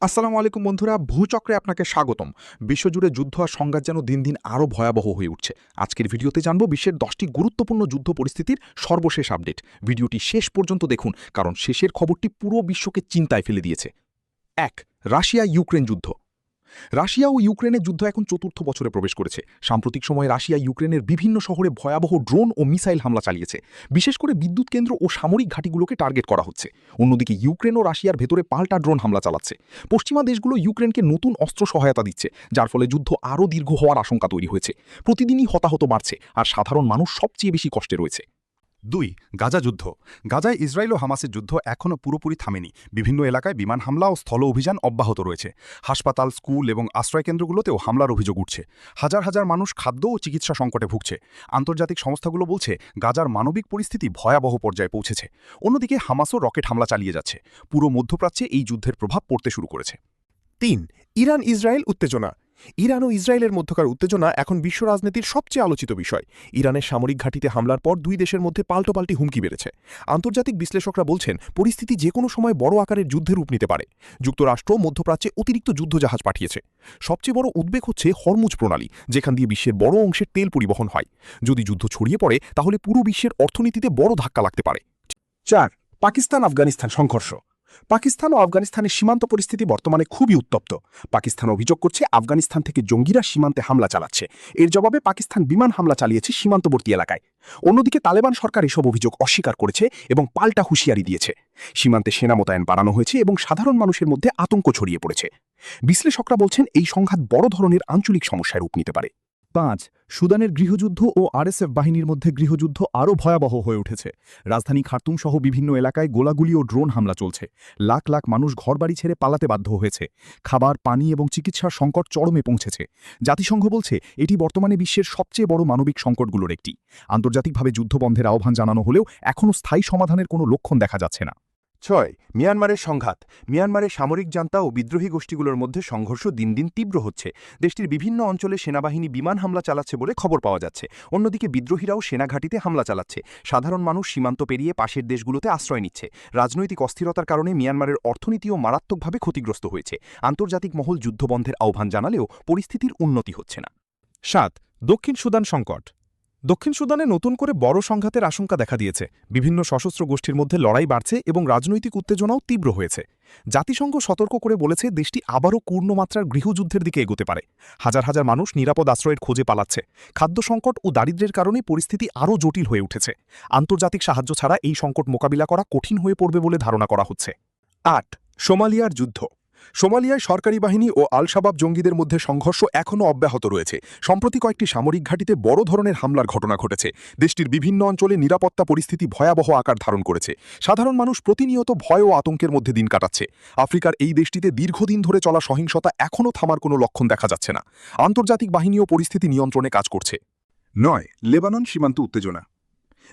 আসসালামু আলাইকুম বন্ধুরা, ভূচক্রে আপনাকে স্বাগতম। বিশ্বজুড়ে যুদ্ধ আর সংঘাত যেন দিন দিন আরও ভয়াবহ হয়ে উঠছে। আজকের ভিডিওতে জানব বিশ্বের 10টি গুরুত্বপূর্ণ যুদ্ধ পরিস্থিতির সর্বশেষ আপডেট। ভিডিওটি শেষ পর্যন্ত দেখুন, কারণ শেষের খবরটি পুরো বিশ্বকে চিন্তায় ফেলে দিয়েছে। 1. রাশিয়া ইউক্রেন যুদ্ধ। রাশিয়া ও ইউক্রেনের যুদ্ধ এখন চতুর্থ বছরে প্রবেশ করেছে। সাম্প্রতিক সময়ে রাশিয়া ইউক্রেনের বিভিন্ন শহরে ভয়াবহ ড্রোন ও মিসাইল হামলা চালিয়েছে। বিশেষ করে বিদ্যুৎ কেন্দ্র ও সামরিক ঘাঁটিগুলোকে টার্গেট করা হচ্ছে। অন্যদিকে ইউক্রেন ও রাশিয়ার ভেতরে পাল্টা ড্রোন হামলা চালাচ্ছে। পশ্চিমা দেশগুলো ইউক্রেনকে নতুন অস্ত্র সহায়তা দিচ্ছে, যার ফলে যুদ্ধ আরও দীর্ঘ হওয়ার আশঙ্কা তৈরি হয়েছে। প্রতিদিনই হতাহত বাড়ছে, আর সাধারণ মানুষ সবচেয়ে বেশি কষ্টে রয়েছে। 2. গাজা যুদ্ধ। গাজায় ইসরায়েল ও হামাসের যুদ্ধ এখনও পুরোপুরি থামেনি। বিভিন্ন এলাকায় বিমান হামলা ও স্থল অভিযান অব্যাহত রয়েছে। হাসপাতাল, স্কুল এবং আশ্রয়কেন্দ্রগুলোতেও হামলার অভিযোগ উঠছে। হাজার হাজার মানুষ খাদ্য ও চিকিৎসা সংকটে ভুগছে। আন্তর্জাতিক সংস্থাগুলো বলছে গাজার মানবিক পরিস্থিতি ভয়াবহ পর্যায়ে পৌঁছেছে। অন্যদিকে হামাসও রকেট হামলা চালিয়ে যাচ্ছে। পুরো মধ্যপ্রাচ্যে এই যুদ্ধের প্রভাব পড়তে শুরু করেছে। 3. ইরান ইসরায়েল উত্তেজনা। ইরান ও ইসরায়েলের মধ্যকার উত্তেজনা এখন বিশ্ব রাজনীতির সবচেয়ে আলোচিত বিষয়। ইরানের সামরিক ঘাঁটিতে হামলার পর দুই দেশের মধ্যে পাল্টোপাল্টি হুমকি বেড়েছে। আন্তর্জাতিক বিশ্লেষকরা বলছেন পরিস্থিতি যে কোনো সময় বড় আকারের যুদ্ধে রূপ নিতে পারে। যুক্তরাষ্ট্র মধ্যপ্রাচ্যে অতিরিক্ত যুদ্ধজাহাজ পাঠিয়েছে। সবচেয়ে বড় উদ্বেগ হচ্ছে হরমুজ প্রণালী, যেখান দিয়ে বিশ্বের বড় অংশের তেল পরিবহন হয়। যদি যুদ্ধ ছড়িয়ে পড়ে, তাহলে পুরো বিশ্বের অর্থনীতিতে বড় ধাক্কা লাগতে পারে। 4. পাকিস্তান আফগানিস্তান সংঘর্ষ। পাকিস্তান ও আফগানিস্তানের সীমান্ত পরিস্থিতি বর্তমানে খুবই উত্তপ্ত। পাকিস্তান অভিযোগ করছে আফগানিস্তান থেকে জঙ্গিরা সীমান্তে হামলা চালাচ্ছে। এর জবাবে পাকিস্তান বিমান হামলা চালিয়েছে সীমান্তবর্তী এলাকায়। অন্যদিকে তালেবান সরকার এসব অভিযোগ অস্বীকার করেছে এবং পাল্টা হুঁশিয়ারি দিয়েছে। সীমান্তে সেনা মোতায়েন বাড়ানো হয়েছে এবং সাধারণ মানুষের মধ্যে আতঙ্ক ছড়িয়ে পড়েছে। বিশ্লেষকরা বলছেন এই সংঘাত বড় ধরনের আঞ্চলিক সমস্যায় রূপ নিতে পারে। 5. সুদানের গৃহযুদ্ধ ও আরএসএফ বাহিনীর মধ্যে গৃহযুদ্ধ আরও ভয়াবহ হয়ে উঠেছে। রাজধানী খার্তুম সহ বিভিন্ন এলাকায় গোলাগুলি ও ড্রোন হামলা চলছে। লাখ লাখ মানুষ ঘরবাড়ি ছেড়ে পালাতে বাধ্য হয়েছে। খাবার, পানি এবং চিকিৎসার সংকট চরমে পৌঁছেছে। জাতিসংঘ বলছে এটি বর্তমানে বিশ্বের সবচেয়ে বড় মানবিক সংকটগুলোর একটি। আন্তর্জাতিকভাবে যুদ্ধবন্ধের আহ্বান জানানো হলেও এখনও স্থায়ী সমাধানের কোনো লক্ষণ দেখা যাচ্ছে না। 6. মিয়ানমারের সংঘাত। মিয়ানমারের সামরিক জান্তা ও বিদ্রোহী গোষ্ঠীগুলোর মধ্যে সংঘর্ষ দিন দিন তীব্র হচ্ছে। দেশটির বিভিন্ন অঞ্চলে সেনাবাহিনী বিমান হামলা চালাচ্ছে বলে খবর পাওয়া যাচ্ছে। অন্যদিকে বিদ্রোহীরাও সেনাঘাঁটিতে হামলা চালাচ্ছে। সাধারণ মানুষ সীমান্ত পেরিয়ে পাশের দেশগুলোতে আশ্রয় নিচ্ছে। রাজনৈতিক অস্থিরতার কারণে মিয়ানমারের অর্থনীতিও মারাত্মকভাবে ক্ষতিগ্রস্ত হয়েছে। আন্তর্জাতিক মহল যুদ্ধবন্ধের আহ্বান জানালেও পরিস্থিতির উন্নতি হচ্ছে না। 7. দক্ষিণ সুদান সংকট। দক্ষিণ সুদানে নতুন করে বড় সংঘাতের আশঙ্কা দেখা দিয়েছে। বিভিন্ন সশস্ত্র গোষ্ঠীর মধ্যে লড়াই বাড়ছে এবং রাজনৈতিক উত্তেজনাও তীব্র হয়েছে। জাতিসংঘ সতর্ক করে বলেছে দেশটি আবারও পূর্ণমাত্রার গৃহযুদ্ধের দিকে এগোতে পারে। হাজার হাজার মানুষ নিরাপদ আশ্রয়ের খোঁজে পালাচ্ছে। খাদ্য সংকট ও দারিদ্র্যের কারণে পরিস্থিতি আরও জটিল হয়ে উঠেছে। আন্তর্জাতিক সাহায্য ছাড়া এই সংকট মোকাবিলা করা কঠিন হয়ে পড়বে বলে ধারণা করা হচ্ছে। 8. সোমালিয়ার যুদ্ধ। সোমালিয়ায় সরকারি বাহিনী ও আল শাবাব জঙ্গিদের মধ্যে সংঘর্ষ এখনও অব্যাহত রয়েছে। সম্প্রতি কয়েকটি সামরিক ঘাঁটিতে বড় ধরনের হামলার ঘটনা ঘটেছে। দেশটির বিভিন্ন অঞ্চলে নিরাপত্তা পরিস্থিতি ভয়াবহ আকার ধারণ করেছে। সাধারণ মানুষ প্রতিনিয়ত ভয় ও আতঙ্কের মধ্যে দিন কাটাচ্ছে। আফ্রিকার এই দেশটিতে দীর্ঘদিন ধরে চলা সহিংসতা এখনও থামার কোনো লক্ষণ দেখা যাচ্ছে না। আন্তর্জাতিক বাহিনীও পরিস্থিতি নিয়ন্ত্রণে কাজ করছে। 9. লেবানন সীমান্ত উত্তেজনা।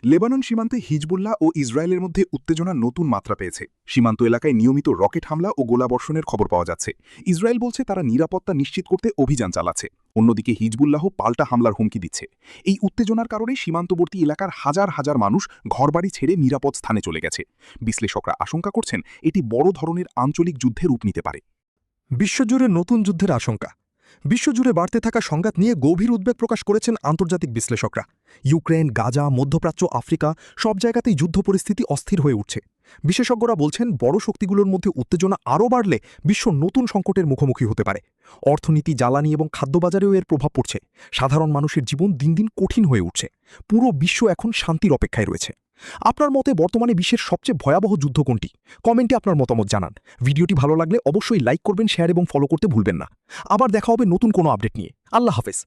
লেবানন সীমান্তে হিজবুল্লাহ ও ইসরায়েলের মধ্যে উত্তেজনা নতুন মাত্রা পেয়েছে। সীমান্ত এলাকায় নিয়মিত রকেট হামলা ও গোলাবর্ষণের খবর পাওয়া যাচ্ছে। ইসরায়েল বলছে তারা নিরাপত্তা নিশ্চিত করতে অভিযান চালাচ্ছে। অন্যদিকে হিজবুল্লাহ পাল্টা হামলার হুমকি দিচ্ছে। এই উত্তেজনার কারণে সীমান্তবর্তী এলাকার হাজার হাজার মানুষ ঘরবাড়ি ছেড়ে নিরাপদ স্থানে চলে গেছে। বিশ্লেষকরা আশঙ্কা করছেন এটি বড় ধরনের আঞ্চলিক যুদ্ধে রূপ নিতে পারে। বিশ্বজুড়ে নতুন যুদ্ধের আশঙ্কা। বিশ্বজুড়ে বাড়তে থাকা সংঘাত নিয়ে গভীর উদ্বেগ প্রকাশ করেছেন আন্তর্জাতিক বিশ্লেষকরা। ইউক্রেন, গাজা, মধ্যপ্রাচ্য, আফ্রিকা সব জায়গাতেই যুদ্ধ পরিস্থিতি অস্থির হয়ে উঠছে। বিশেষজ্ঞরা বলছেন বড় শক্তিগুলোর মধ্যে উত্তেজনা আরও বাড়লে বিশ্ব নতুন সংকটের মুখোমুখি হতে পারে। অর্থনীতি, জ্বালানি এবং খাদ্যবাজারেও এর প্রভাব পড়ছে। সাধারণ মানুষের জীবন দিন দিন কঠিন হয়ে উঠছে। পুরো বিশ্ব এখন শান্তির অপেক্ষায় রয়েছে। আপনার মতে বর্তমানে বিশ্বের সবচেয়ে ভয়াবহ যুদ্ধ কোনটি? কমেন্টে আপনার মতামত জানান। ভিডিওটি ভালো লাগলে অবশ্যই লাইক করবেন, শেয়ার এবং ফলো করতে ভুলবেন না। আবার দেখা হবে নতুন কোনো আপডেট নিয়ে। আল্লাহ হাফেজ।